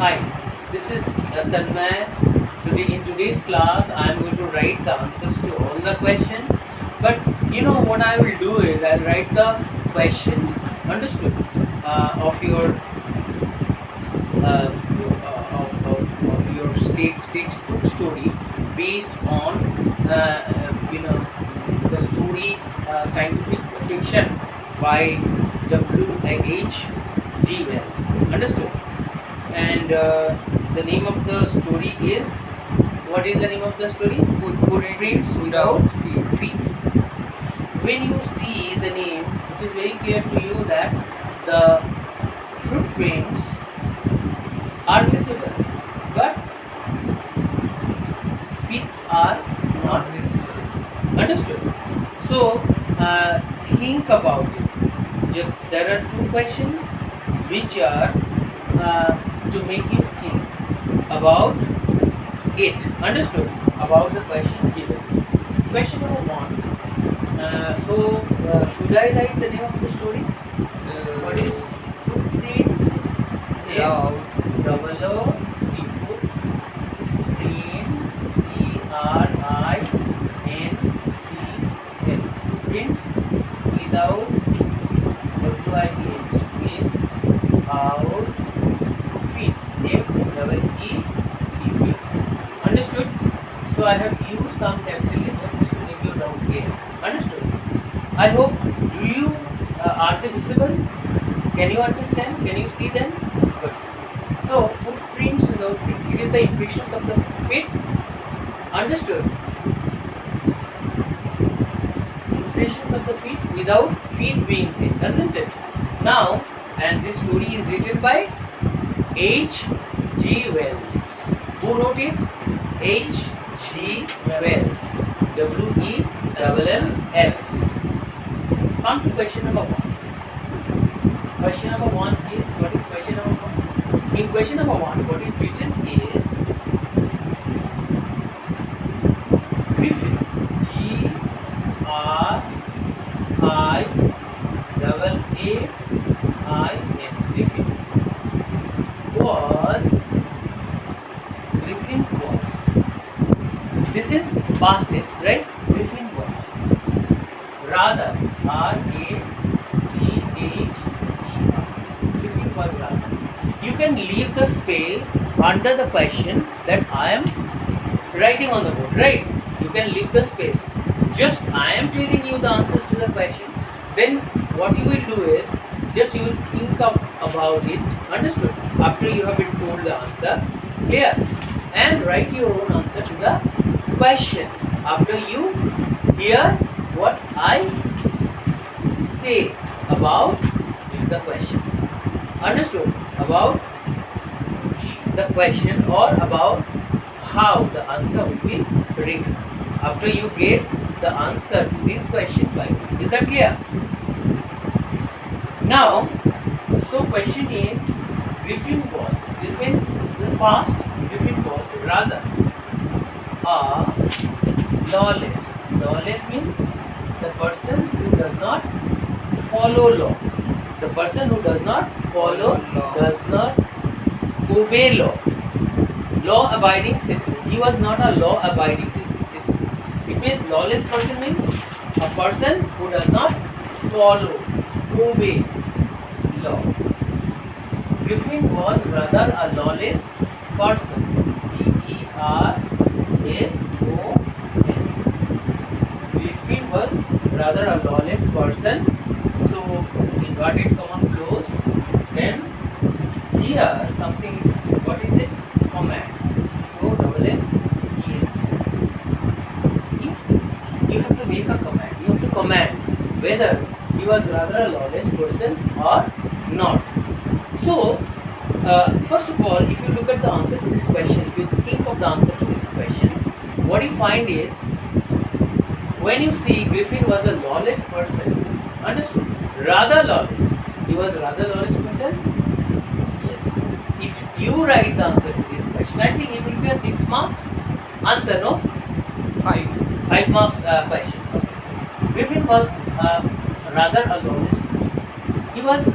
Hi, this is Tanmay. Today, in today's class, I am going to write the answers to all the questions. But what I will do is I'll write the questions, understood, of your of your state textbook story based on the story scientific fiction by W.H.G. Wells, understood. And the name of the story is, what is the name of the story? Footprints without feet. When you see the name, it is very clear to you that the footprints are visible, but feet are not visible. Understood? So think about it. There are two questions which are to make you think about it. Understood? About the questions given. Question number one. Should I write the name of the story? What is footprints? Double O T footprints P-R-I-N-T-S. Footprints without without feet. F-E-E-T. Understood? So I have used some capital letters just to make your doubt clear. Understood? I hope. Do you are they visible? Can you understand? Can you see them? Good. So footprints without feet. It is the impressions of the feet. Understood? Impressions of the feet without feet being seen, doesn't it? Now, and this story is written by H.G. Wells. Who wrote it? H.G. Wells. W-E-L-L-S. Come to question number one. Question number one is, what is question number one? In question number one, what is written is Griffin, G-R-I-F-F-I-N, Griffin was. This is past tense, right? Griffin was. Rather, R-A-T-H-E-R. Griffin was rather. You can leave the space under the question that I am writing on the board, right? You can leave the space. Just I am telling you the answers to the question. Then what you will do is, just you will think about it, understood? After you have been told the answer, clear? And write your own answer to the question after you hear what I say about the question. Understood? About the question or about how the answer will be written after you get the answer to this question by me. Is that clear? Now, so question is, Griffin the past, Griffin was rather lawless. Lawless means the person who does not follow law. The person who does not follow law, does not obey law. Law-abiding citizen. He was not a law-abiding citizen. It means lawless person means a person who does not follow, obey law. Griffin was rather a lawless person. P-E-R-S-O-N. Griffin was rather a lawless person. So inverted comma close. Then here something is, what is it? Command. C-O-M-M-E-N. You have to make a command. You have to command whether he was rather a lawless person or not. So, first of all, if you look at the answer to this question, if you think of the answer to this question, what you find is, when you see Griffin was a lawless person, understood? Rather lawless. He was rather lawless person? Yes. If you write the answer to this question, I think it will be a 6 marks answer, no? 5 marks question. Griffin was rather a lawless person. He was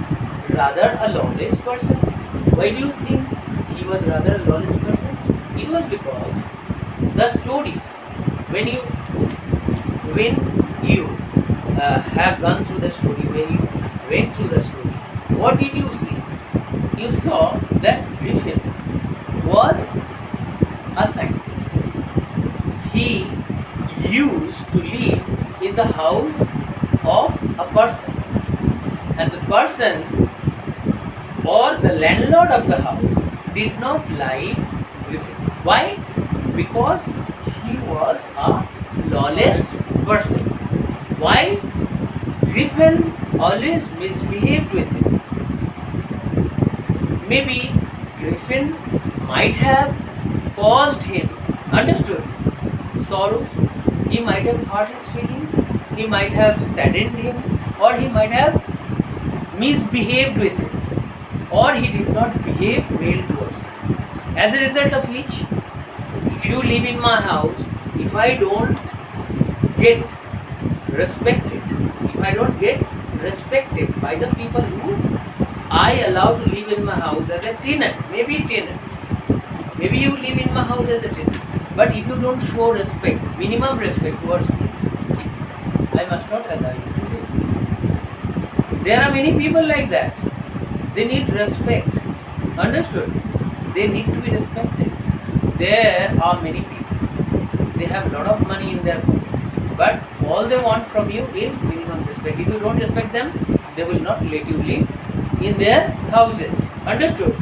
rather a lawless person. Why do you think he was rather a lawless person? It was because the story, when you have gone through the story, when you went through the story, what did you see? You saw that Griffin was a scientist. He used to live in the house of a person, and the person or the landlord of the house did not like Griffin. Why? Because he was a lawless person. Why? Griffin always misbehaved with him. Maybe Griffin might have caused him, understood, sorrows. He might have hurt his feelings, he might have saddened him, or he might have misbehaved with him, or he did not behave well towards him. As a result of which, if you live in my house, if I don't get respected, by the people who I allow to live in my house as a tenant, maybe you live in my house as a tenant, but if you don't show respect, minimum respect towards me, I must not allow you to live. There are many people like that. They need respect. Understood? They need to be respected. There are many people. They have a lot of money in their pocket, but all they want from you is minimum respect. If you don't respect them, they will not let you live in their houses. Understood?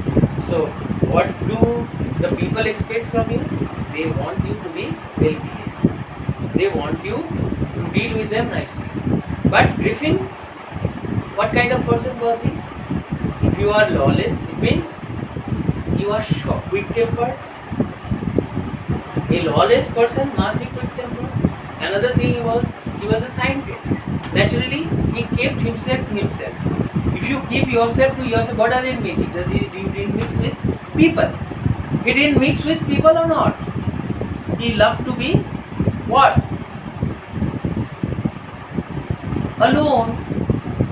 So, what do the people expect from you? They want you to be well behaved. They want you to deal with them nicely. But Griffin, what kind of person was he? If you are lawless, it means you are quick-tempered. A lawless person must be quick-tempered. Another thing he was a scientist. Naturally, he kept himself to himself. If you keep yourself to yourself, what does it mean? He didn't mix with people. He didn't mix with people or not. He loved to be what? Alone.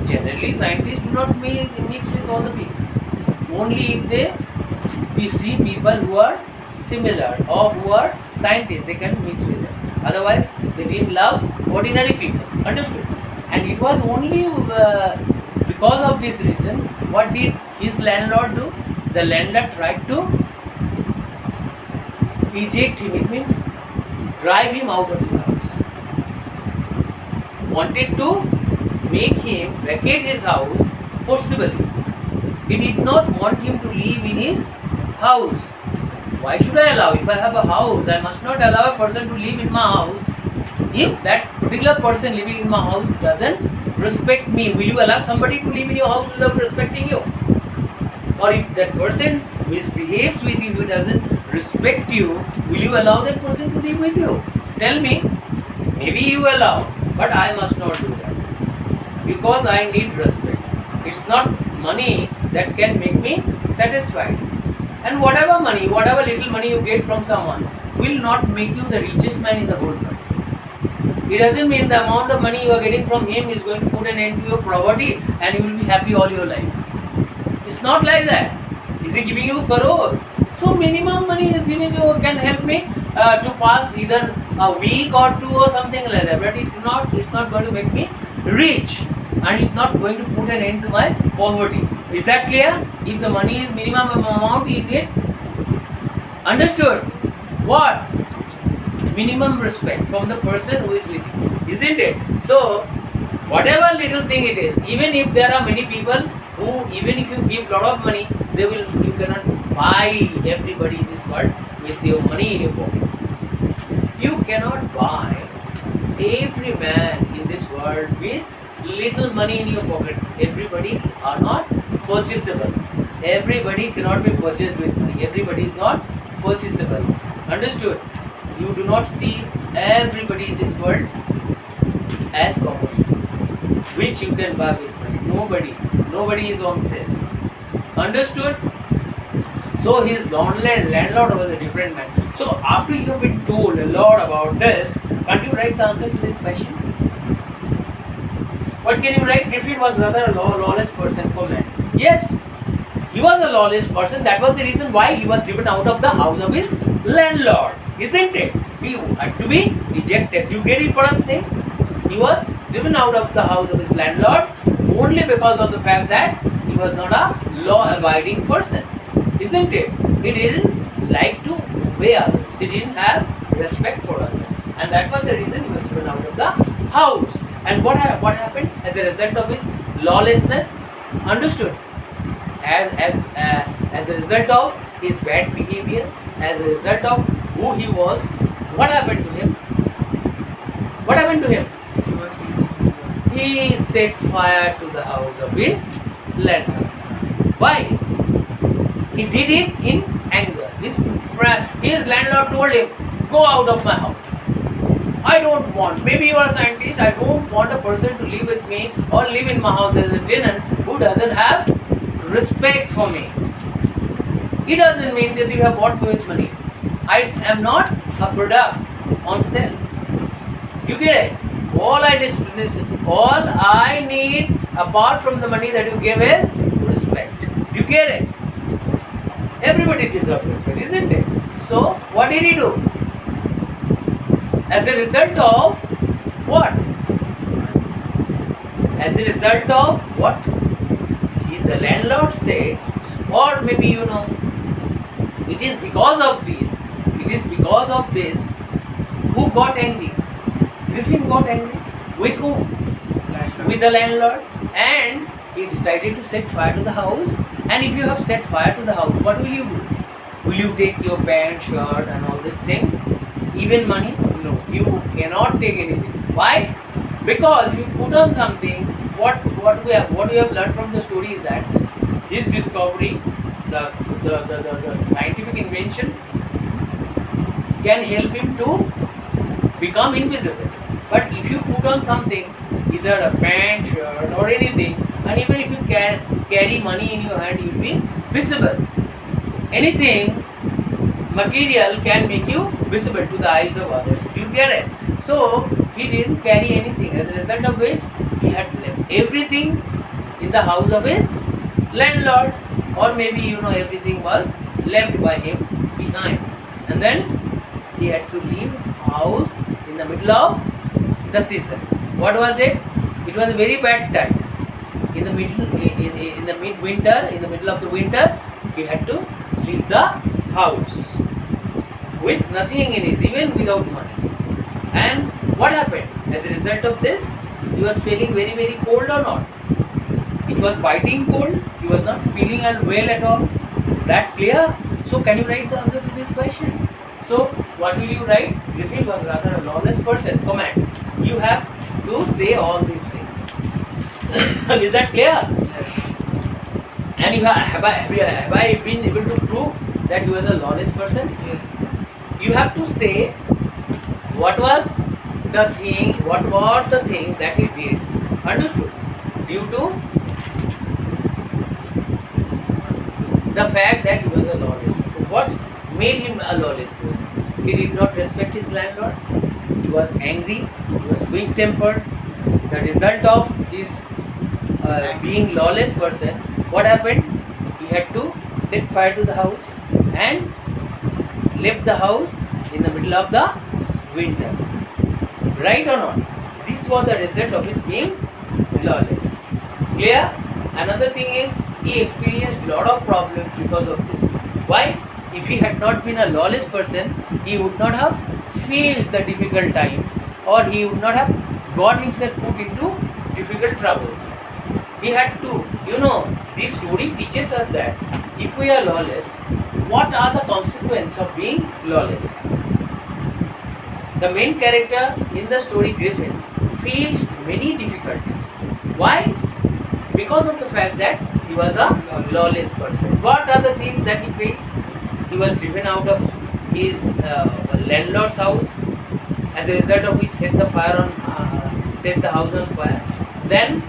Generally, scientists do not mix with all the people. Only if we see people who are similar or who are scientists, they can mix with them. Otherwise, they didn't love ordinary people. Understood? And it was only because of this reason, what did his landlord do? The landlord tried to eject him. It means drive him out of his house. Wanted to make him vacate his house forcibly. He did not want him to live in his house. Why should I allow? If I have a house, I must not allow a person to live in my house. If that particular person living in my house doesn't respect me, will you allow somebody to live in your house without respecting you? Or if that person misbehaves with you, he doesn't respect you, will you allow that person to live with you? Tell me. Maybe you allow, but I must not do that. Because I need respect. It's not money that can make me satisfied. And whatever little money you get from someone will not make you the richest man in the whole world. It doesn't mean the amount of money you are getting from him is going to put an end to your poverty and you will be happy all your life. It's not like that. Is he giving you crore? So minimum money is giving you can help me to pass either a week or two or something like that. But it's not going to make me rich, and it's not going to put an end to my poverty. Is that clear? If the money is minimum amount, you get understood. What? Minimum respect from the person who is with you, isn't it? So whatever little thing it is, even if there are many people who, even if you give lot of money, you cannot buy everybody in this world with your money in your pocket. You cannot buy every man in this world with little money in your pocket. Everybody are not purchasable. Everybody cannot be purchased with money. Everybody is not purchasable. Understood? You do not see everybody in this world as commodity, which you can buy with money. Nobody is on sale. Understood? So his landlord was a different man. So after you have been told a lot about this, can't you write the answer to this question? What can you write? Griffin was rather a lawless person, comment. Yes, He was a lawless person. That was the reason why he was driven out of the house of his landlord, isn't it? He had to be ejected. Do you get it what I'm saying? He was driven out of the house of his landlord only because of the fact that he was not a law-abiding person, isn't it? He didn't like to obey others. He didn't have respect for others, and that was the reason he was driven out of the house. And what happened as a result of his lawlessness? Understood? As a result of his bad behavior, as a result of who he was, what happened to him? What happened to him? He set fire to the house of his landlord. Why? He did it in anger. His landlord told him, "Go out of my house. I don't want, maybe you are a scientist, I don't want a person to live with me or live in my house as a tenant who doesn't have respect for me. It doesn't mean that you have bought me with money. I am not a product on sale. You get it? All I need apart from the money that you give is respect. You get it? Everybody deserves respect, isn't it? So what did he do? As a result of what? As a result of what? The landlord said, or maybe it is because of this, who got angry? Griffin got angry. With whom? Landlord. With the landlord. And he decided to set fire to the house. And if you have set fire to the house, what will you do? Will you take your pant, shirt and all these things? Even money? No, you cannot take anything. Why? Because you put on something. What we have learned from the story is that his discovery, the scientific invention, can help him to become invisible. But if you put on something, either a pant, shirt or anything, and even if you can carry money in your hand, you will be visible. Anything material can make you visible to the eyes of others. Do you get it? So he didn't carry anything, as a result of which he had left everything in the house of his landlord, or maybe everything was left by him behind, and then he had to leave house in the middle of the season. What was it? It was a very bad time. In the midwinter, in the middle of the winter, he had to leave the house with nothing in his, even without money. And what happened? As a result of this, he was feeling very, very cold or not? It was biting cold. He was not feeling unwell at all. Is that clear? So can you write the answer to this question? So what will you write? Griffin was rather a lawless person. Comment. You have to say all these things. Is that clear? Yes. And have I been able to prove that he was a lawless person? Yes. You have to say what were the things that he did. Understood? Due to the fact that he was a lawless person. What made him a lawless person? He did not respect his landlord. He was angry. He was quick-tempered. The result of his being lawless person, what happened? He had to set fire to the house and left the house in the middle of the winter. Right or not? This was the result of his being lawless. Clear? Another thing is, he experienced a lot of problems because of this. Why? If he had not been a lawless person, he would not have faced the difficult times, or he would not have got himself put into difficult troubles. He had to, this story teaches us that if we are lawless, what are the consequences of being lawless? The main character in the story, Griffin, faced many difficulties. Why? Because of the fact that he was a lawless person. What are the things that he faced? He was driven out of his landlord's house. As a result of which, set the house on fire. Then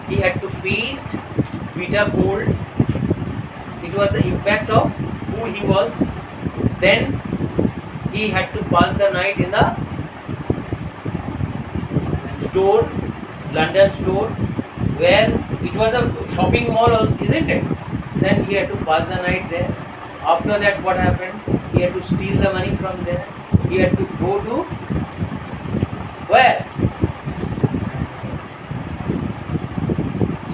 he had to face bitter cold. It was the impact of who he was. Then he had to pass the night in the store, London store, where it was a shopping mall, isn't it? Then he had to pass the night there. After that, what happened? He had to steal the money from there. He had to go to where?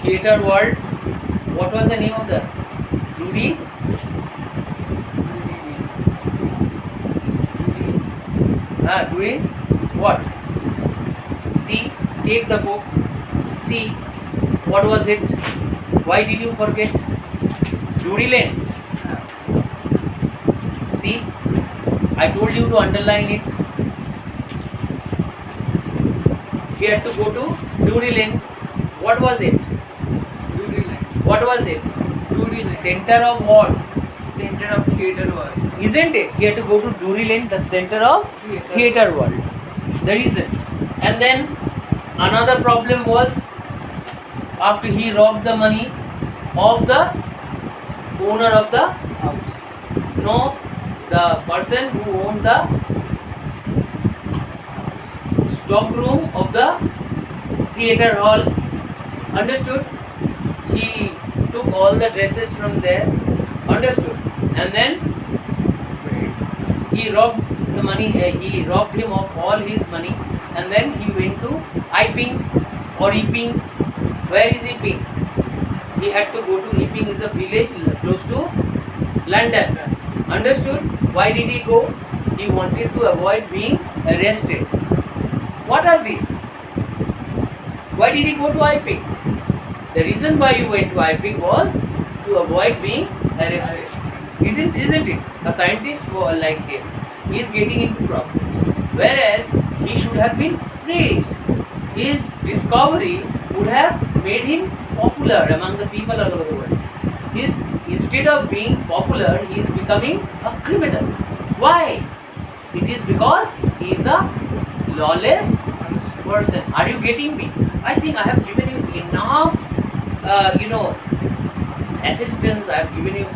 Theatre world. What was the name of the Judy? Judy. What? See, take the book. See, what was it? Why did you forget? Drury Lane. See, I told you to underline it. He had to go to Drury Lane. What was it? Drury Lane. What was it? Drury Lane. Center of what? Center of theatre world. Isn't it? He had to go to Drury Lane, the center of theatre world. The reason. And then another problem was after he robbed the money of the owner of the House. no, the person who owned the stock room of the theatre hall. Understood? He took all the dresses from there. Understood? And then he robbed the money. He robbed him of all his money, and then he went to Iping or Epping. Where is Epping? He had to go to Epping. Is a village close to London. Understood? Why did he go? He wanted to avoid being arrested. What are these? Why did he go to Iping? The reason why he went to Iping was to avoid being arrested. Isn't it? A scientist like him, he is getting into problems. Whereas he should have been praised. His discovery would have made him popular among the people all over the world. Instead of being popular, he is becoming a criminal. Why? It is because he is a lawless person. Are you getting me? I think I have given you enough, assistance. I have given you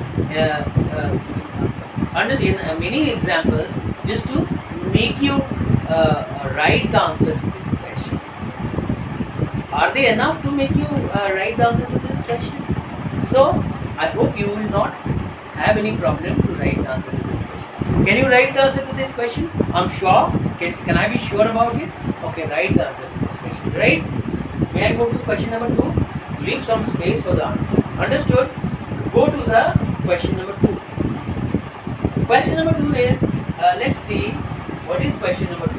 many examples just to make you write the answer to this question. Are they enough to make you write the answer to this question? So, I hope you will not have any problem to write the answer to this question. Can you write the answer to this question? I'm sure. Can I be sure about it? Okay, write the answer to this question. Right? May I go to question number 2? Leave some space for the answer. Understood? Go to the question number 2. Question number 2 is, let's see, what is question number 2?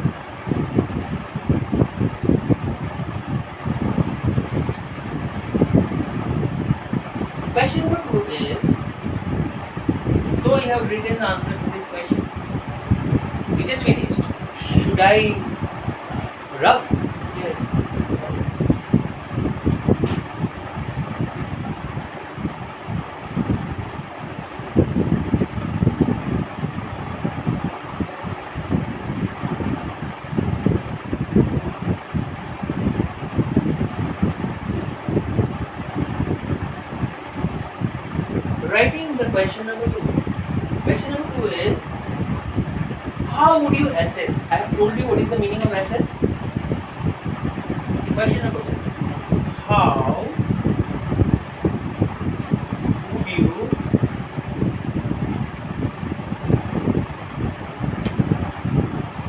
Question number 2 is, so you have written the answer to this question. It is finished. Should I rub? Yes. Writing the question number 2. Question number 2 is, how would you assess? I have told you what is the meaning of assess. Question number 2.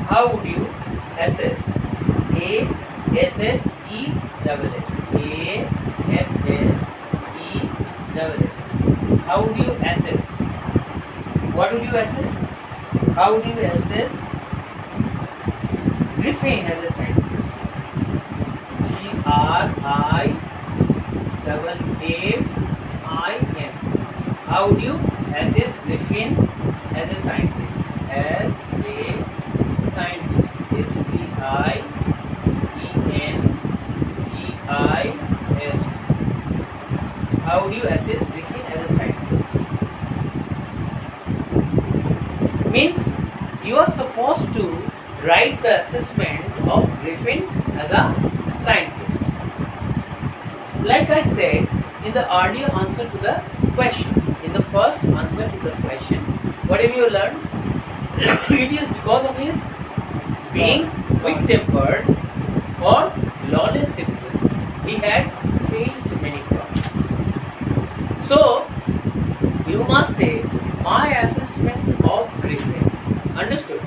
How would you assess? A-S-S-E-S-S. A-S-S-E-S-S. How would you assess? What would you assess? How would you assess Griffin as a scientist? Griffin. How would you assess Griffin as a scientist? As a scientist. S-C-I-E-N-E-I-S. How would you assess Griffin as a scientist? Means you are supposed to write the assessment of Griffin as a scientist. Like I said in the earlier answer to the question, in the first answer to the question, what have you learned? It is because of his being quick-tempered or lawless citizen, he had faced many problems. So, You must say my assessment of Griffin, understood,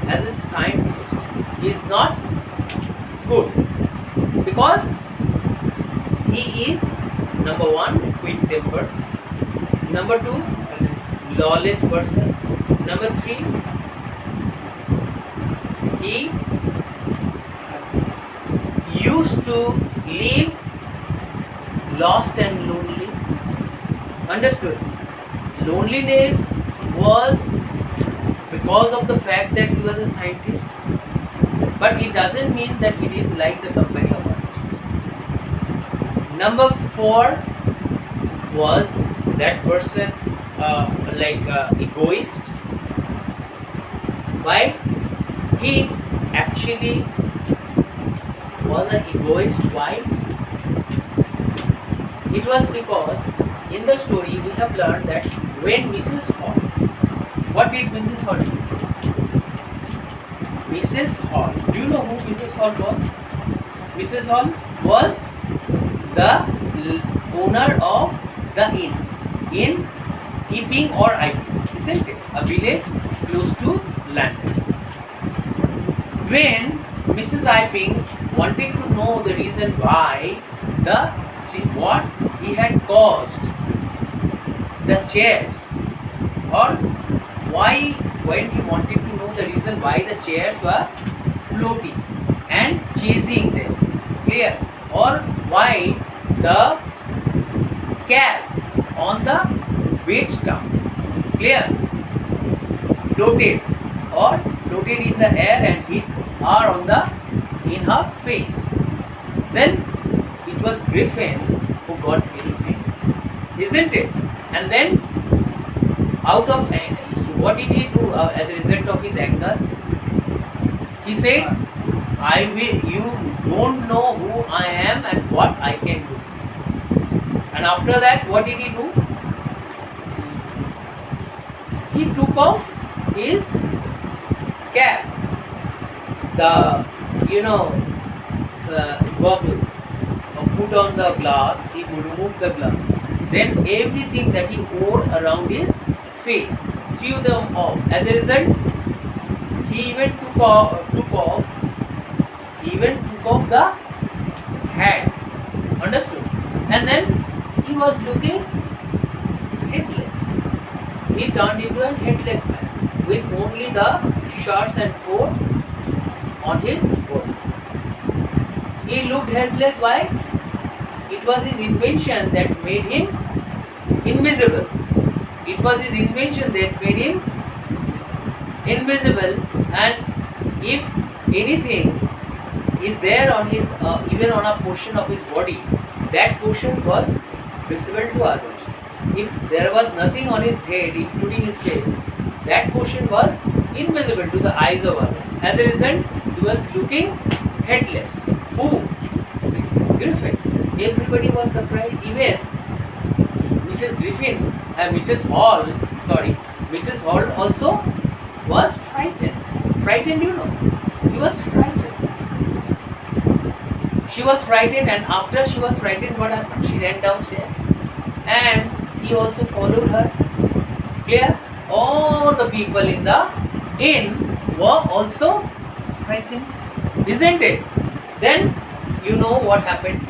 as a scientist is not good because he is number one quick tempered, number two lawless person, number three he used to live lost and lonely, understood. Loneliness was because of the fact that he was a scientist, but it doesn't mean that he didn't like the company of others. Number four was that person egoist. Why? He actually was an egoist. Why? It was because in the story we have learned that when Mrs. Hall, what did Mrs. Hall do? Mrs. Hall, do you know who Mrs. Hall was? Mrs. Hall was the owner of the inn Epping or Iping, isn't it? A village close to London. When Mrs. Iping wanted to know the reason why what he had caused the chairs, or why when he wanted to know the reason why the chairs were floating and chasing them, clear, or why the cat on the bed stump, clear, floated in the air and hit her in her face, then it was Griffin who got very angry, isn't it? And then out of what did he do as a result of his anger? He said, you don't know who I am and what I can do. And after that, what did he do? He took off his cap, goggle, put on the glass, he removed the glass. Then everything that he wore around his face, threw them off. As a result, he even took off the hat, understood? And then he was looking headless. He turned into an headless man with only the shorts and coat on his body. He looked helpless. Why? It was his invention that made him invisible. It was his invention that made him invisible, and if anything is there on his, even on a portion of his body, that portion was visible to others. If there was nothing on his head, including his face, that portion was invisible to the eyes of others. As a result, he was looking headless. Who? Griffin. Everybody was surprised. Even Mrs. Hall also was frightened. Frightened, you know. He was frightened. She was frightened, and after she was frightened, what happened? She ran downstairs, and he also followed her. Clear? All the people in the inn were also frightened, isn't it? Then you know what happened.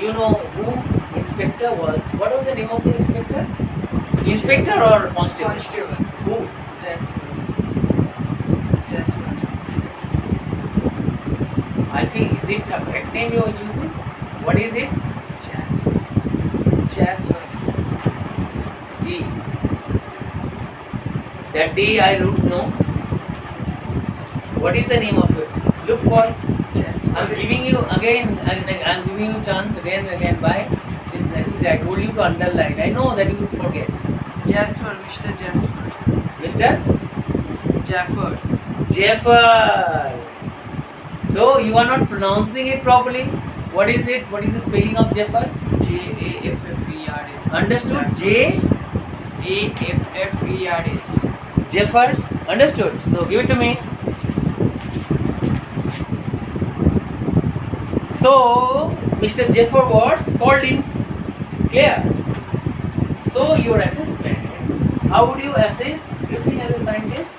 You know who inspector was. What was the name of the inspector? Inspector or constable? Constable. Who? Jasper. I think, is it a correct name you are using? What is it? Jasper. See, that day I wrote no. What is the name of it? Look for it. Jasper. I'm giving you again, I'm giving you chance again and again. Why? It's necessary. I told you to underline. I know that you would forget. Jasper. Mr. Jasper. Mr. Jaffer. Jaffer. So you are not pronouncing it properly. What is it? What is the spelling of Jaffer? Jaffers. Understood? Jaffers. Jeffers. Understood? So give it to me. So Mr. Jaffer was called in. Clear? So your assessment, how would you assess Griffin as a scientist?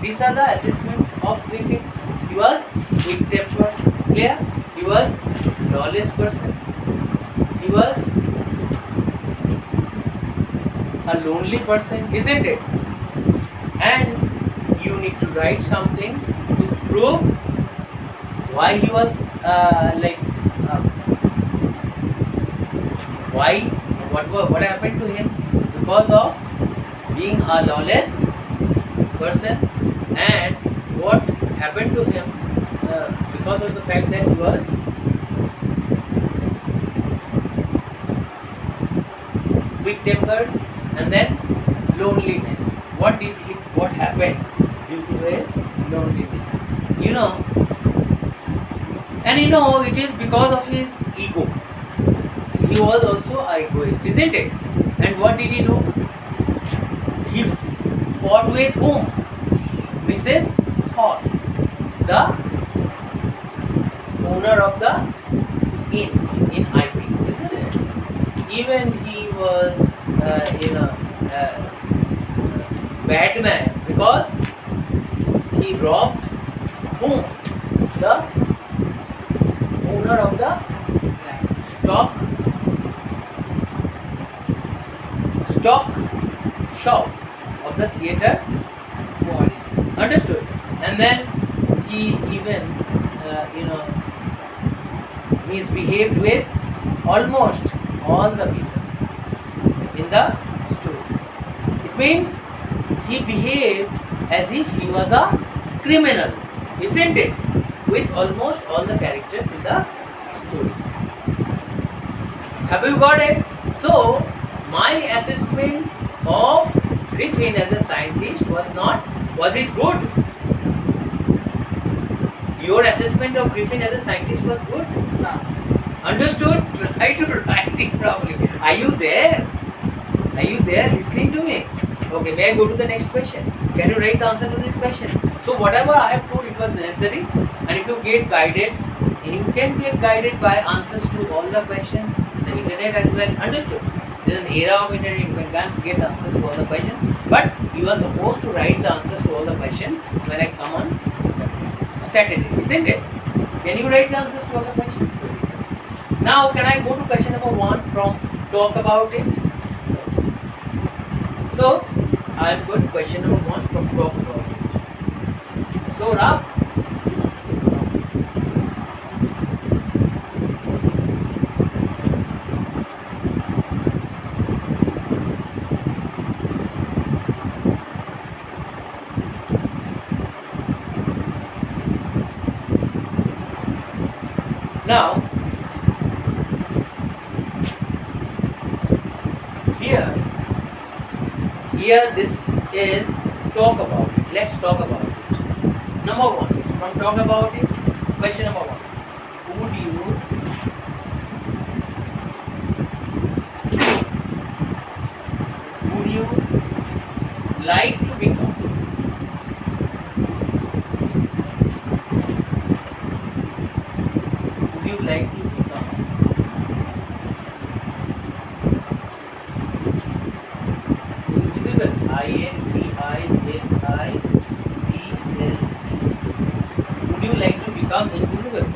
These are the assessment of Griffin. He was weak-tempered player. He was lawless person. He was a lonely person, isn't it? And you need to write something to prove why he was why what happened to him because of being a lawless person, and what happened to him because of the fact that he was weak-tempered, and then loneliness. What happened due to his loneliness? It is because of his ego. He was also an egoist, isn't it? And what did he do? He fought with whom? Mrs. Hall, the owner of the inn in IP, isn't it? Even he was bad man because he robbed whom? The owner of the stock shop of the theatre. Understood? And then he even misbehaved with almost all the people in the story. It means he behaved as if he was a criminal, isn't it? With almost all the characters in the story. Have you got it? So, my assessment of Griffin as a scientist was it good? Your assessment of Griffin as a scientist was good? No. Understood? Try to write it properly. Are you there? Are you there listening to me? Okay, may I go to the next question? Can you write the answer to this question? So whatever I have told, it was necessary, and if you get guided, and you can get guided by answers to all the questions in the internet as well. Understood? There is an era of internet, you can get the answers to all the questions, but you are supposed to write the answers to all the questions when I come on Saturday, isn't it? Can you write the answers to all the questions? Now, can I go to question number 1 from talk about it? So, I am going to question number 1 from talk about it. So, Raf, now, here this is talk about it. Let's talk about it. Number 1, from talk about it, question number 1. Would you like to become? Would you like to become invisible? INVISIBLE. Would you like to become invisible?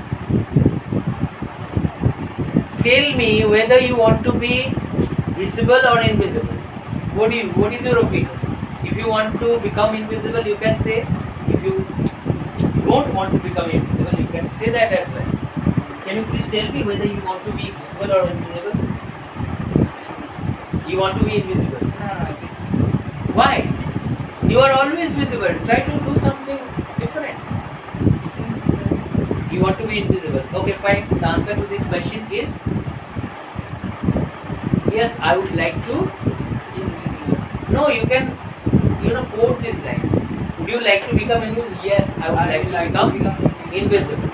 Tell me whether you want to be visible or invisible. What is your opinion? If you want to become invisible, you can say. If you don't want to become invisible, you can say that as well. Can you please tell me whether you want to be visible or invisible? You want to be invisible. Why? You are always visible. Try to do something different. You want to be invisible. Okay, fine. The answer to this question is yes, I would like to. No, you can, quote this line. Would you like to become invisible? Yes, I would like to become invisible.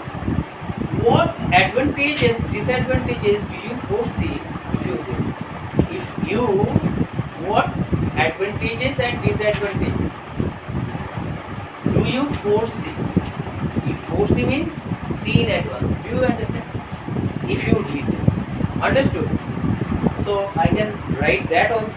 What advantages, disadvantages do you foresee if you do? What advantages and disadvantages do you foresee? If foresee means see in advance. Do you understand? If you did. Understood? So I can write that also.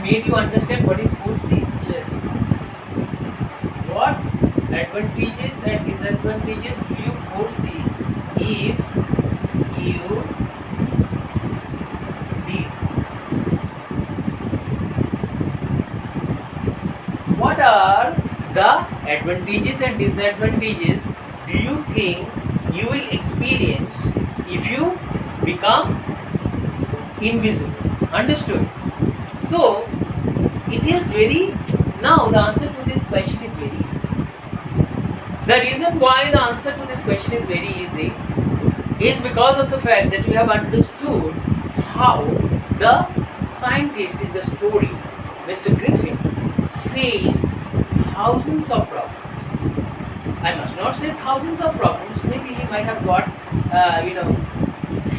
made you understand what is 4C? Yes. What advantages and disadvantages do you foresee if you did? What are the advantages and disadvantages do you think you will experience if you become invisible? Understood? So, it is very, now the answer to this question is very easy. The reason why the answer to this question is very easy is because of the fact that you have understood how the scientist in the story, Mr. Griffin, faced thousands of problems. I must not say thousands of problems, maybe he might have got,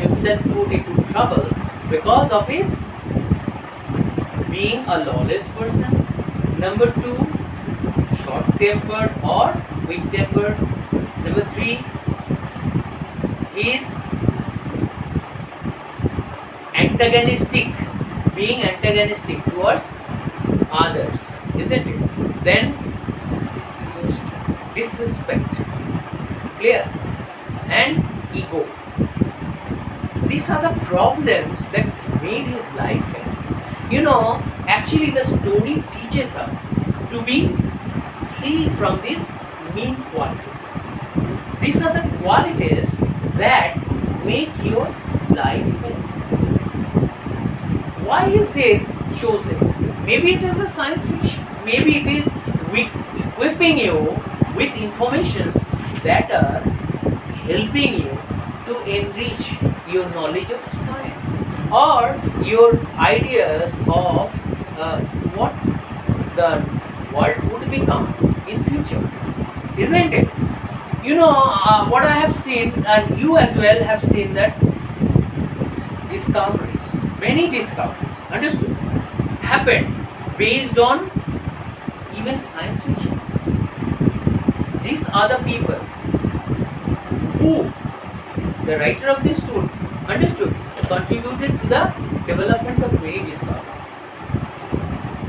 himself put into trouble because of his being a lawless person. Number 2, short-tempered or weak-tempered. Number 3, he is being antagonistic towards others, isn't it? Then disrespect, clear, and ego. These are the problems that made his life hell. Actually the story teaches us to be free from these mean qualities. These are the qualities that make your life hell. Why is it chosen? Maybe it is a science fiction. Maybe it is equipping you with informations that are helping you to enrich your knowledge of science or your ideas of what the world would become in future, isn't it? What I have seen, and you as well have seen, that many discoveries, understood, happened based on even science fiction. These are the people who, the writer of this story, understood, contributed to the development of many discoveries.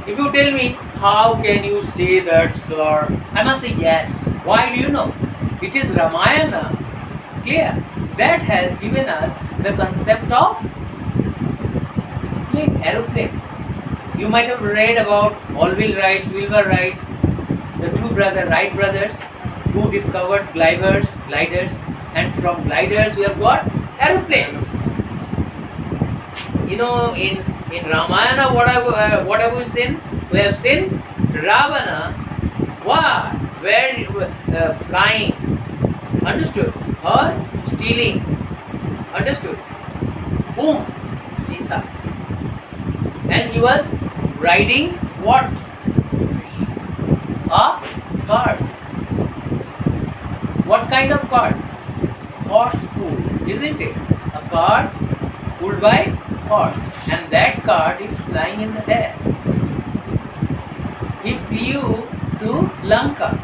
If you tell me, how can you say that, sir? I must say yes. Why do you know? It is Ramayana, clear, that has given us the concept of aeroplane. You might have read about Orville Wright, Wilbur Wright, the two Wright brothers who discovered gliders, and from gliders we have got aeroplanes. In Ramayana, what have we seen? We have seen Ravana, flying, understood, or stealing, understood. Boom, Sita, and he was riding what? A cart. What kind of cart? Horse pulled, isn't it? A cart pulled by horse, and that cart is flying in the air. He flew to Lanka,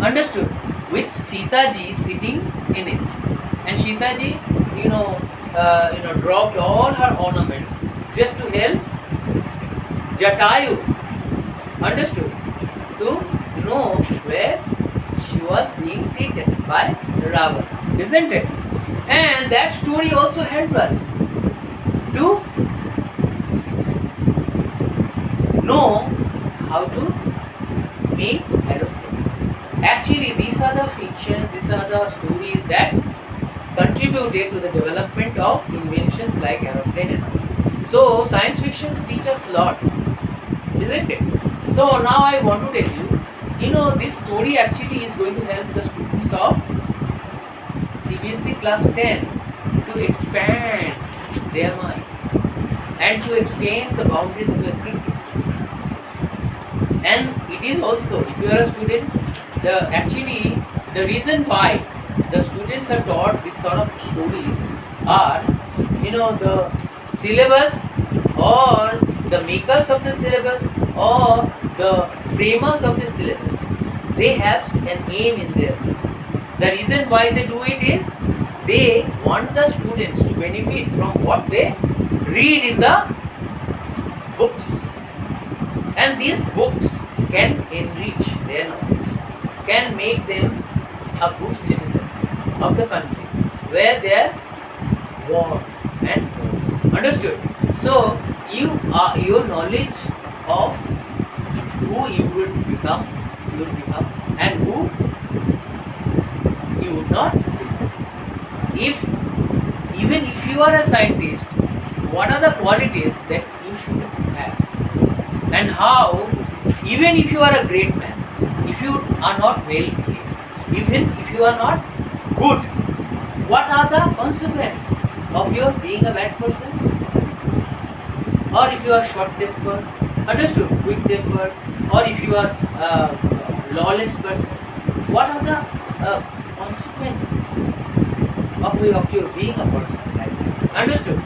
understood, with Sita ji sitting in it, and Sita ji, dropped all her ornaments just to help Jatayu, understood, to know where she was being taken by Ravana, isn't it? And that story also helped us to know how to make aeroplane. Actually, these are the fictions, these are the stories that contributed to the development of inventions like aeroplane and all. So, science fictions teach us a lot, isn't it? So, now I want to tell you, this story actually is going to help the students of CBSE class 10 to expand their mind and to extend the boundaries of their thinking. And it is also, if you are a student, the reason why the students are taught this sort of stories are, the syllabus or the makers of the syllabus or the framers of the syllabus, they have an aim in their mind. The reason why they do it is they want the students to benefit from what they read in the books, And these books can enrich their knowledge, can make them a good citizen of the country where they are born and born. Understood? So your knowledge of who you would become, and who you would not become. If even if you are a scientist, what are the qualities that you should have, and how, even if you are a great man, if you are not well behaved, even if you are not good, what are the consequences of your being a bad person? Or if you are short tempered, understood, quick tempered, or if you are lawless person, what are the consequences of your being a person like that? Understood?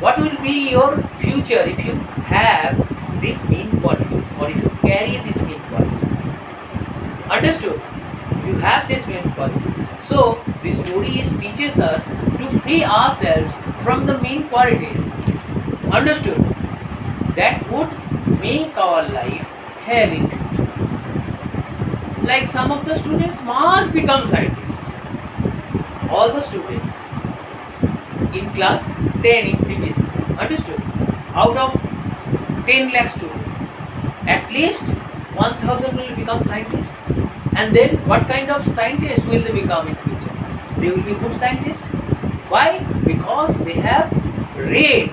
What will be your future if you have these mean qualities, or if you carry these mean qualities? Understood? You have these mean qualities. So the story teaches us to free ourselves from the mean qualities. Understood? That would make our life hell in future. Like some of the students must become scientists. All the students in class 10 in CBSE, understood? Out of 10 lakh students, at least 1000 will become scientists. And then what kind of scientists will they become in future? They will be good scientists. Why? Because they have read,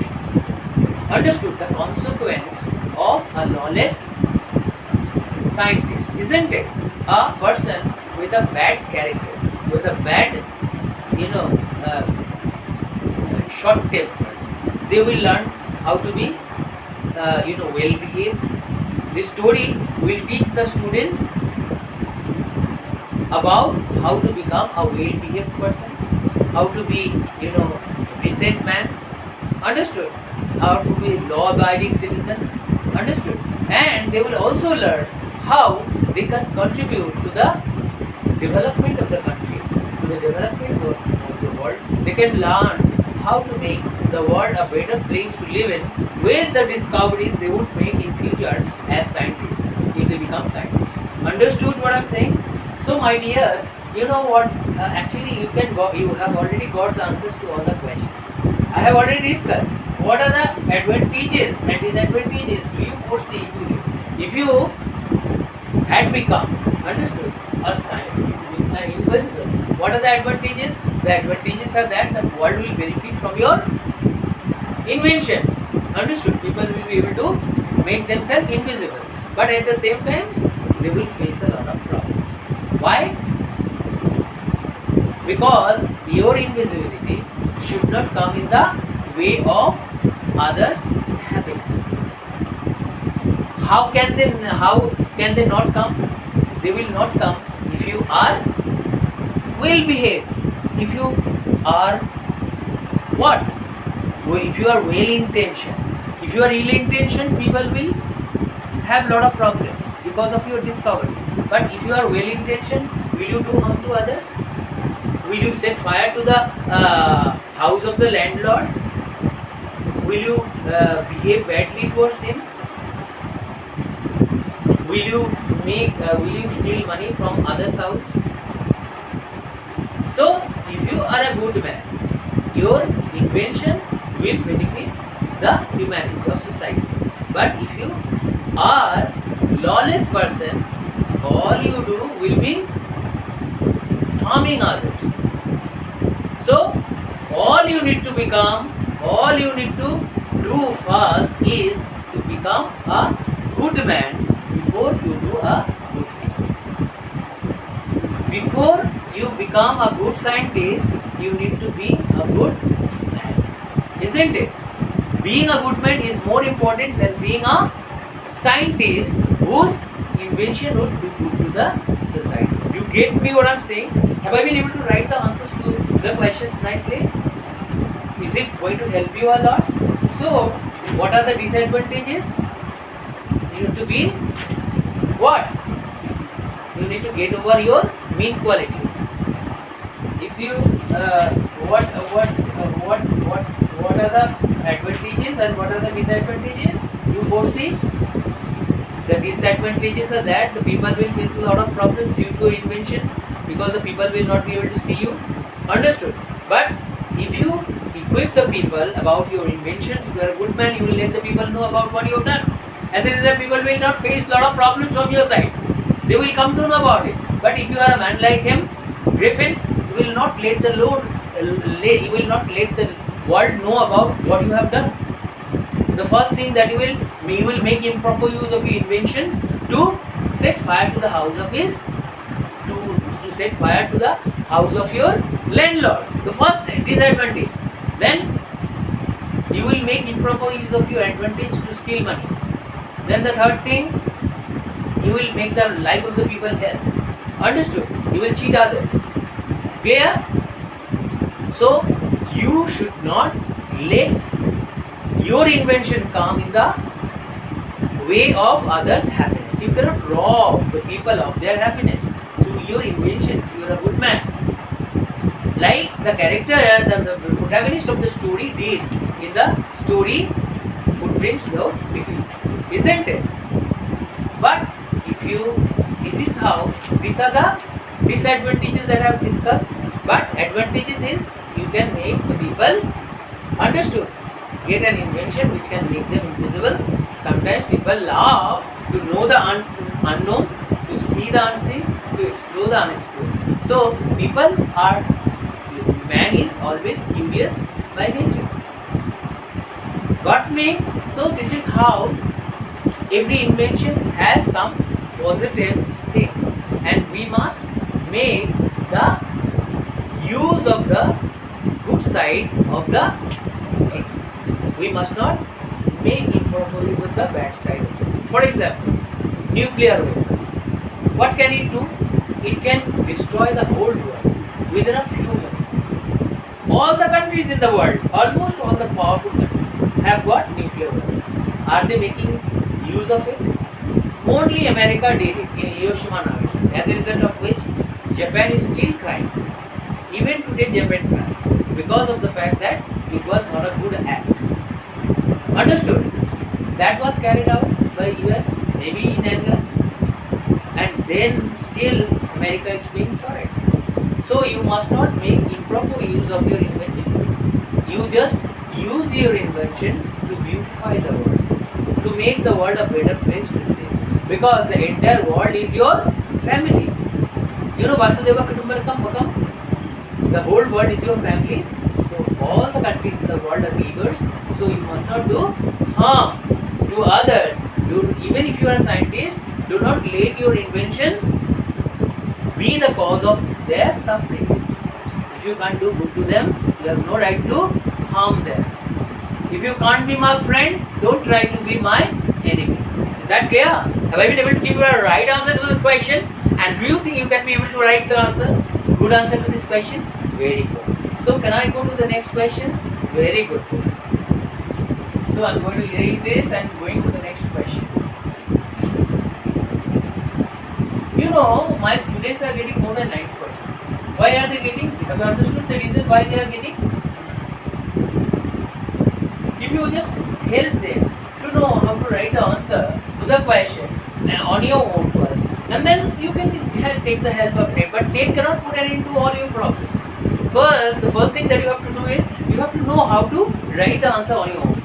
understood the consequence of a lawless scientist, isn't it? A person with a bad character, with a bad, short temper, they will learn how to be, well behaved. This story will teach the students about how to become a well behaved person, how to be, decent man, understood? How to be law abiding citizen, understood? And they will also learn how they can contribute to the development of the country, to the development of the world. They can learn how to make the world a better place to live in with the discoveries they would make in future as scientists, if they become scientists. Understood what I'm saying? So my dear, you know what, actually you have already got the answers to all the questions. I have already discussed what are the advantages and disadvantages do you foresee if you had become, understood, a scientist, invisible. What are the advantages? The advantages are that the world will benefit from your invention, understood? People will be able to make themselves invisible, but at the same time they will face a lot of problems. Why? Because your invisibility should not come in the way of others' happiness. How can they not come? They will not come if you are well behaved. If you are what? If you are well intentioned. If you are ill intentioned, people will have lot of problems because of your discovery. But if you are well intentioned, will you do harm to others? Will you set fire to the house of the landlord? Will you behave badly towards him? Will you steal money from others' house? So, if you are a good man, your invention will benefit the humanity of society. But if you are lawless person, all you do will be harming others. So, all you need to do first is to become a good man before you do a good thing. Before you become a good scientist, you need to be a good man, isn't it? Being a good man is more important than being a scientist whose invention would do good to the society. You get me what I'm saying? Have I been able to write the answers to the questions nicely? Is it going to help you a lot? So, what are the disadvantages? You need to be what? You need to get over your mean qualities. If you what are the advantages and what are the disadvantages you foresee? The disadvantages are that the people will face a lot of problems due to your inventions because the people will not be able to see you. Understood? But if you equip the people about your inventions, if you are a good man, you will let the people know about what you have done. As a result, people will not face a lot of problems from your side. They will come to know about it. But if you are a man like him, Griffin, you will not let the you will not let the world know about what you have done. The first thing that you will make improper use of your inventions to set fire to the house of his to set fire to the house of your landlord. The first disadvantage. Then you will make improper use of your advantage to steal money. Then the third thing, you will make the life of the people hell. Understood? You will cheat others. Clear? So you should not let your invention come in the way of others' happiness. You cannot rob the people of their happiness through your inventions. You are a good man. Like the character, the protagonist of the story did in the story Footprints Without Feet. Isn't it? But if you, these are the disadvantages that I have discussed. But advantages is you can make the people understood. Get an invention which can make them invisible. Sometimes people love to know the unknown, to see the unseen, to explore the unexplored. So man is always curious by nature. So this is how every invention has some positive things, and we must make the use of the good side of the things. We must not make improper use of the bad side. For example, nuclear weapon. What can it do? It can destroy the whole world within a few minutes. All the countries in the world, almost all the powerful countries, have got nuclear weapons. Are they making use of it? Only America did it in Hiroshima and Nagasaki, as a result of which Japan is still crying. Even today Japan cries because of the fact that it was not a good act. Understood? That was carried out by US, maybe in anger, and then still America is paying for it. So you must not make improper use of your invention. You just use your invention to beautify the world, to make the world a better place to live. Because the entire world is your family. You know Vasudeva Kutumbakam, the whole world is your family. So all the countries in the world are neighbors. So you must not do harm to others. Even if you are a scientist, do not let your inventions be the cause of their sufferings. If you can't do good to them, you have no right to harm them. If you can't be my friend, don't try to be my enemy. Is that clear? Have I been able to give you a right answer to this question? And do you think you can be able to write the answer? Good answer to this question? Very good. So can I go to the next question? Very good. So I'm going to erase this and going to the next question. You know, my students are getting more than 90%. Why are they getting? Have you understood the reason why they are getting? If you just help them to know how to write the answer to the question on your own first, and then you can take the help of NET. But NET cannot put an end to all your problems. First, the first thing that you have to do is you have to know how to write the answer on your own.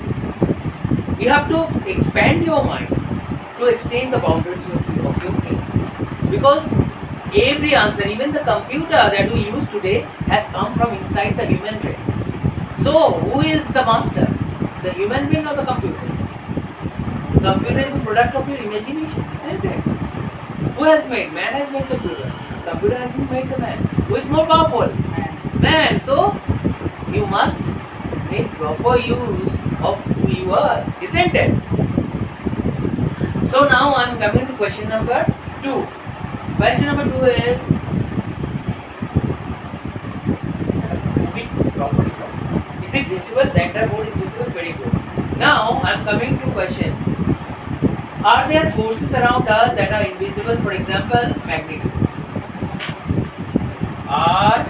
You have to expand your mind to extend the boundaries of your thinking. Because every answer, even the computer that we use today, has come from inside the human brain. So, who is the master? The human brain or the computer? The computer is the product of your imagination, isn't it? Who has made? Man has made the computer. Computer has been made the man. Who is more powerful? Man. So, you must make proper use of who you are, isn't it? So now I am coming to question number 2. Question number 2 is is it visible? The entire board is visible. Very good. Now I am coming to question. Are there forces around us that are invisible? For example, magnetism. Are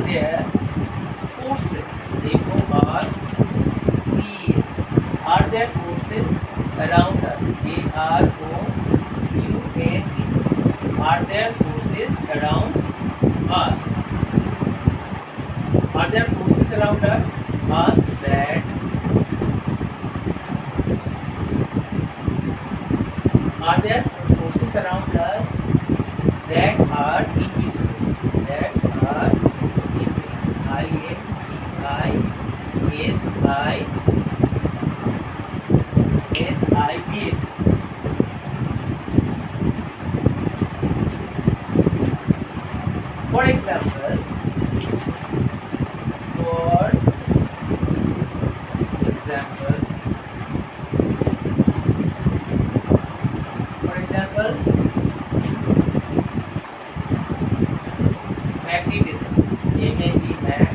there forces, F-O-R-C-E-S, Are there forces around us that are invisible? That are invisible. I-N-I-S-I-S-I-B. For example, magnetism. M-A-G, mag,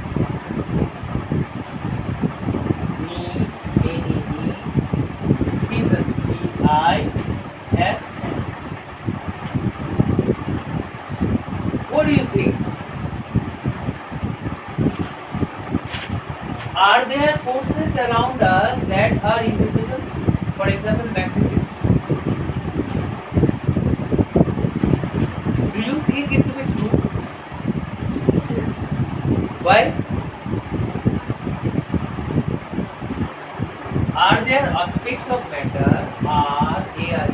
Tism, T-I-S-M. What do you think? Are there forces around us that are invisible? For example, magnetism. Do you think it to be true? Yes. Why? Are there aspects of matter? Are there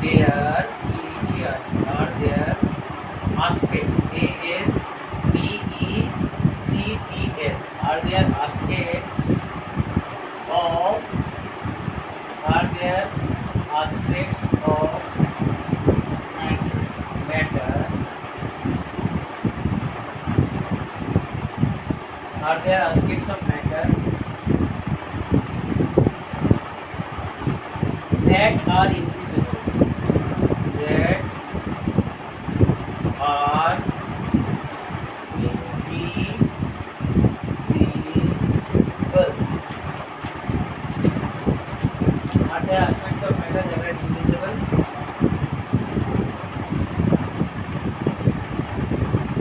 E-G-R, are there aspects? A-S-P-E-C-T-S. Are there aspects of matter? Are there aspects of matter that are invisible? That are invisible. Are there aspects of matter that are invisible?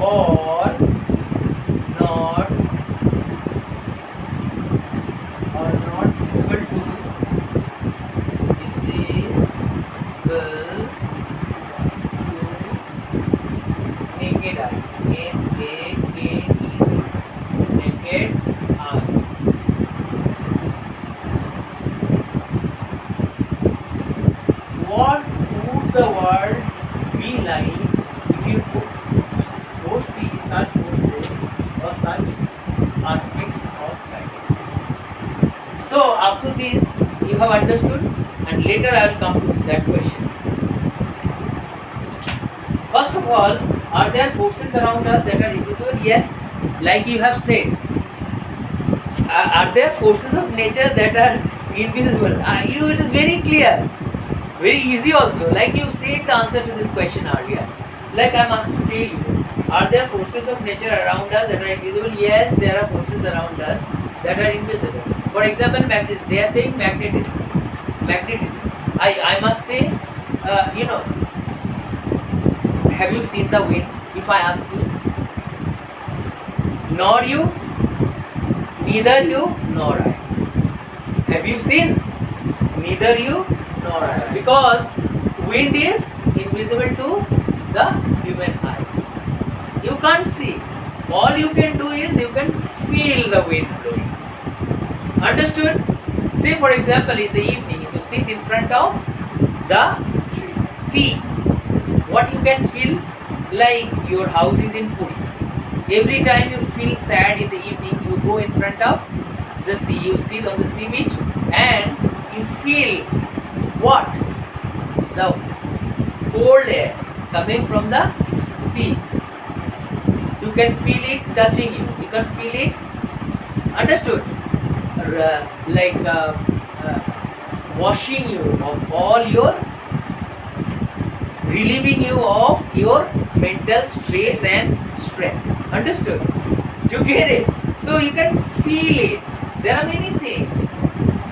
Or not visible to naked eye. N-A-K-E-D, naked eye. What would the world be like if you could foresee such forces or such aspects of matter? So up to this you have understood, and later I will come to that question. First of all, are there forces around us that are invisible? Yes, like you have said. Are there forces of nature that are invisible? It is very clear, very easy also. Like you said the answer to this question earlier. Like I must tell you, are there forces of nature around us that are invisible? Yes, there are forces around us that are invisible. For example, magnetism. They are saying magnetism. I must say, have you seen the wind? If I ask you, nor you, neither you nor I. Have you seen? Neither you nor I. Because wind is invisible to the human eyes. You can't see. All you can do is you can feel the wind blowing. Understood? Say for example in the evening, if you sit in front of the sea, what you can feel? Like your house is in Puri. Every time you feel sad in the evening, you go in front of the sea, you sit on the sea beach and you feel what? The cold air coming from the sea. You can feel it touching you. You can feel it. Understood? Washing you of all your, relieving you of your mental stress and strength. Understood? You get it? So you can feel it. There are many things.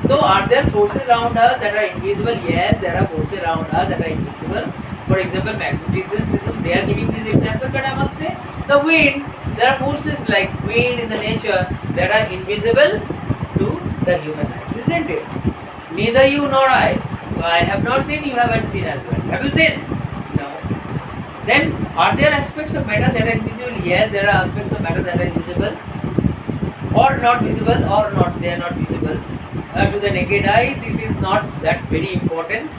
So are there forces around us that are invisible? Yes, there are forces around us that are invisible. For example, magnetism, they are giving this example, but I must say the wind, there are forces like wind in the nature that are invisible to the human eyes, isn't it? Neither you nor I have not seen, you haven't seen as well. Have you seen? No. Then are there aspects of matter that are invisible? Yes, there are aspects of matter that are invisible or not visible, or not, they are not visible. to the naked eye, this is not that very important.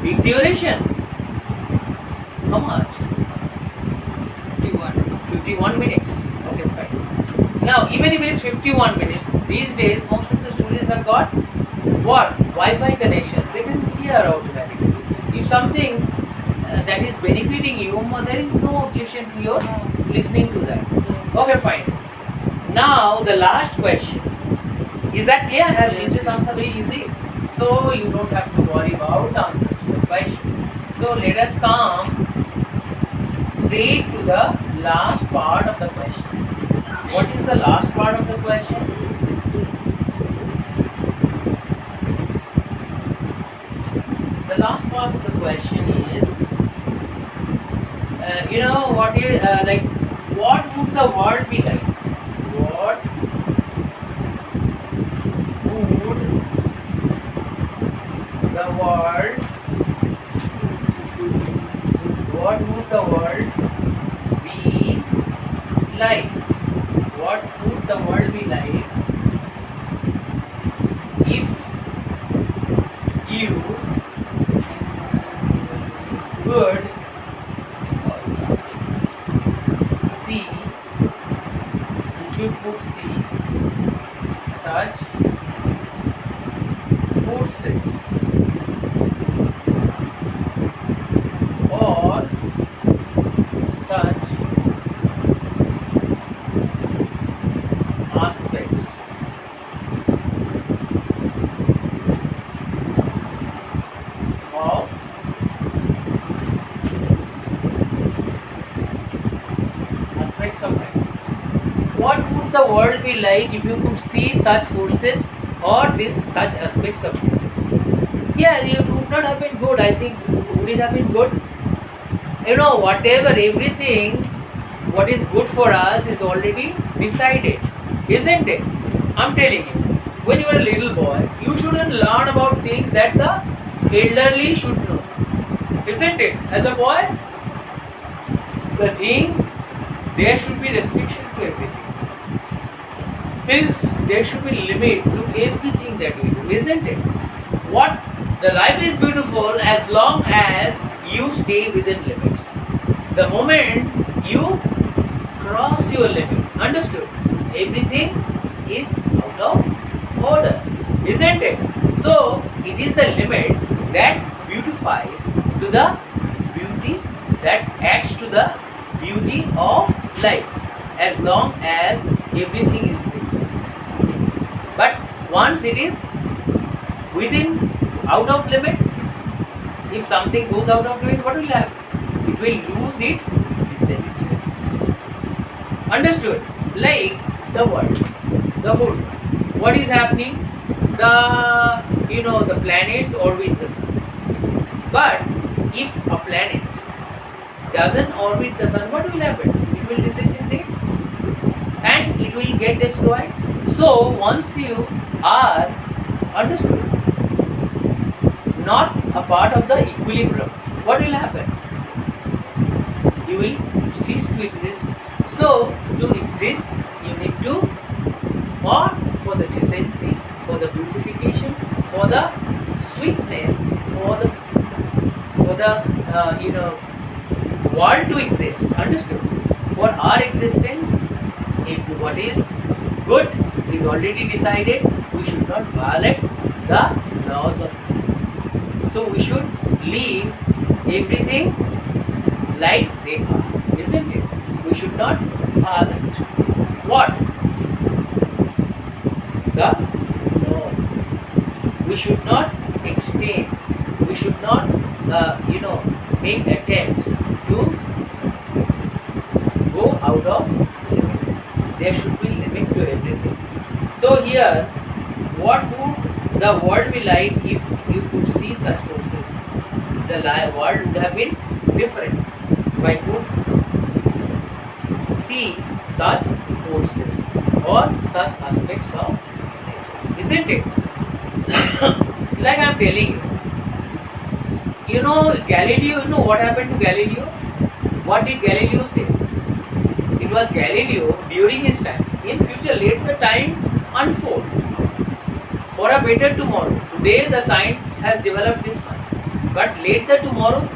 Big duration. How much? 51 minutes. Okay, fine. Now, even if it is 51 minutes, these days most of the students have got what? Wi-Fi connections. They can hear automatically. If something that is benefiting you, there is no objection to your listening to that. Okay, fine. Now, the last question. Is that clear? Is this answer very easy? So, you don't have to worry about the answers to the question. So, let us come straight to the last part of the question. What is the last part of the question? The last part of the question is, what is like, what would the world be like? What would the world? What would the world be like? What would the world be like if you could see, if you could see such forces or such aspects of life. What would the world be like if you could see such forces or such aspects of nature? Yeah, it would not have been good. I think would it have been good? Whatever, everything, what is good for us is already decided, isn't it? I'm telling you, when you are a little boy, you shouldn't learn about things that the elderly should know, isn't it? As a boy, the things, there should be restriction to everything. There should be limit to everything that we do, isn't it? What? The life is beautiful as long as you stay within limits. The moment you cross your limit, understood? Everything is out of order, isn't it? So, it is the limit that beautifies to the beauty, that adds to the beauty of life, as long as everything is within. But once it is within, out of limit, if something goes out of limit, what will happen? It will lose its essence. Understood? Like the world, the whole world. What is happening? The planets orbit the sun. But if a planet doesn't orbit the sun, what will happen? It will disintegrate and it will get destroyed. So once you are, understood, not a part of the equilibrium, what will happen? You will cease to exist. So to exist, you need to, for the decency, for the beautification, for the sweetness, for the world to exist. Understood? For our existence, if what is good is already decided, we should not violate the laws of nature. So we should leave everything like they are, isn't it? We should not violate what? The law. We should not extend. We should not, make attempts to go out of limit. There should be limit to everything. So here, what would the world be like if you could see such forces? The world would have been different if I could see such forces or such aspects of nature, isn't it? Like I am telling you, Galileo, what happened to Galileo? What did Galileo say? It was Galileo during his time. In future, let the time unfold. for a better tomorrow. Today the science has developed this much, but later tomorrow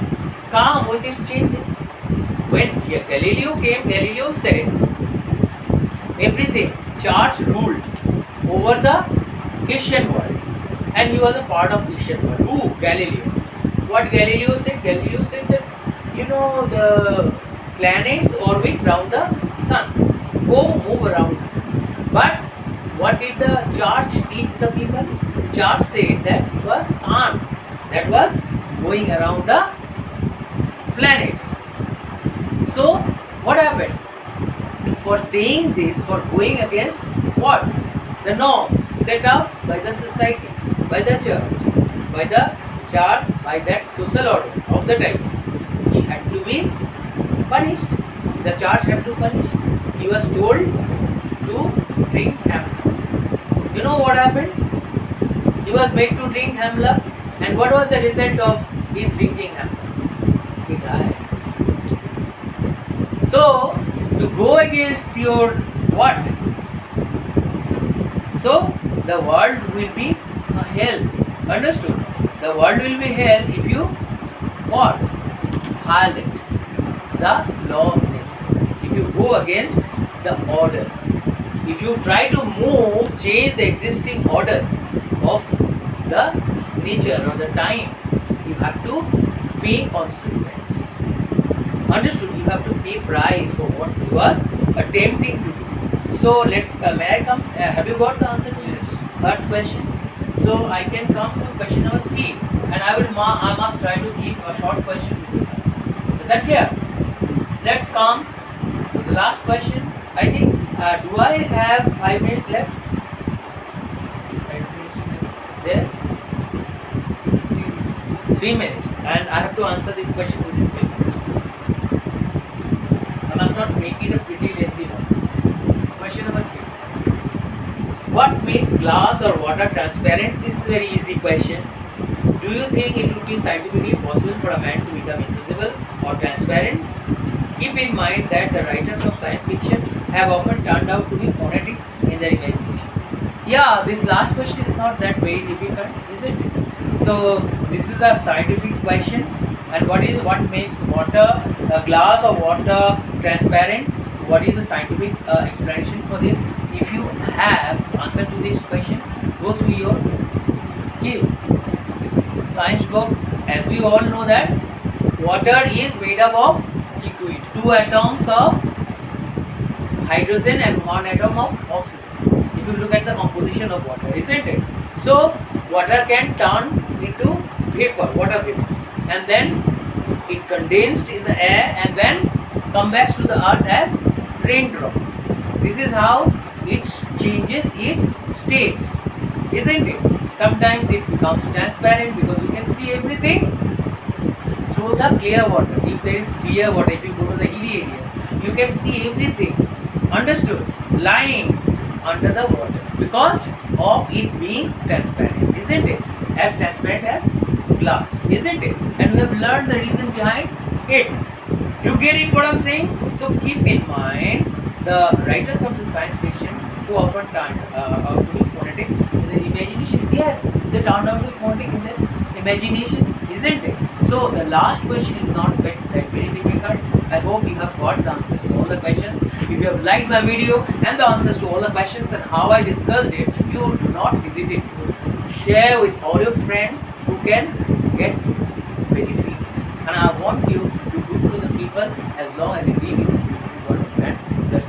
come with its changes. When Galileo came, Galileo said everything, charge ruled over the Christian world, and he was a part of Christian world. Who? Galileo. What Galileo said? Galileo said that the planets orbit around the sun, move around the sun. But what did the church teach the people? Church said that it was sun that was going around the planets. So what happened? For saying this, for going against what? The norms set up by the society, by the church, by that social order of the time, he had to be punished. The church had to punish. He was told to drink hemlock. You know what happened? He was made to drink hemlock, and what was the result of his drinking hemlock? He died. So, to go against your what? So, the world will be a hell. Understood? The world will be hell if you what? Violate the law of nature. If you go against the order. If you try to change the existing order of the nature or the time, you have to pay consequence. Understood? You have to pay price for what you are attempting to do. So may I come? Have you got the answer to this third question? So I can come to question number 3, and I must try to give a short question with this answer. Is that clear? Let's come to the last question. I think do I have 5 minutes left? 5 minutes left. There? 3 minutes. 3 minutes, and I have to answer this question within 3 minutes. I must not make it a pretty lengthy one. Question number 3. What makes glass or water transparent? This is a very easy question. Do you think it would be scientifically possible for a man to become invisible or transparent? Keep in mind that the writers of science fiction have often turned out to be phonetic in their imagination. Yeah, this last question is not that very difficult, isn't it? So this is a scientific question, and what makes glass or water transparent? What is the scientific explanation for this? If you have answer to this question, go through your science book. As we all know that water is made up of Liquid. 2 atoms of hydrogen and 1 atom of oxygen. If you look at the composition of water, isn't it? So water can turn into vapor, water vapor, and then it condensed in the air and then come back to the earth as raindrop. This is how it changes its states, isn't it? Sometimes it becomes transparent because you can see everything through the clear water. If there is clear water, if you go to the hilly area, you can see everything, understood, lying under the water because of it being transparent, isn't it? As transparent as glass, isn't it? And we have learned the reason behind it. You get it what I'm saying? So keep in mind the writers of the science fiction who often turned out to be phonetic in their imaginations. Yes, they turned out to be phonetic in their imaginations, isn't it? So the last question is not that very difficult. I hope you have got the answers to all the questions. If you have liked my video and the answers to all the questions and how I discussed it, you do not hesitate to share with all your friends who can get benefit. And I want you to do to the people as long as you live in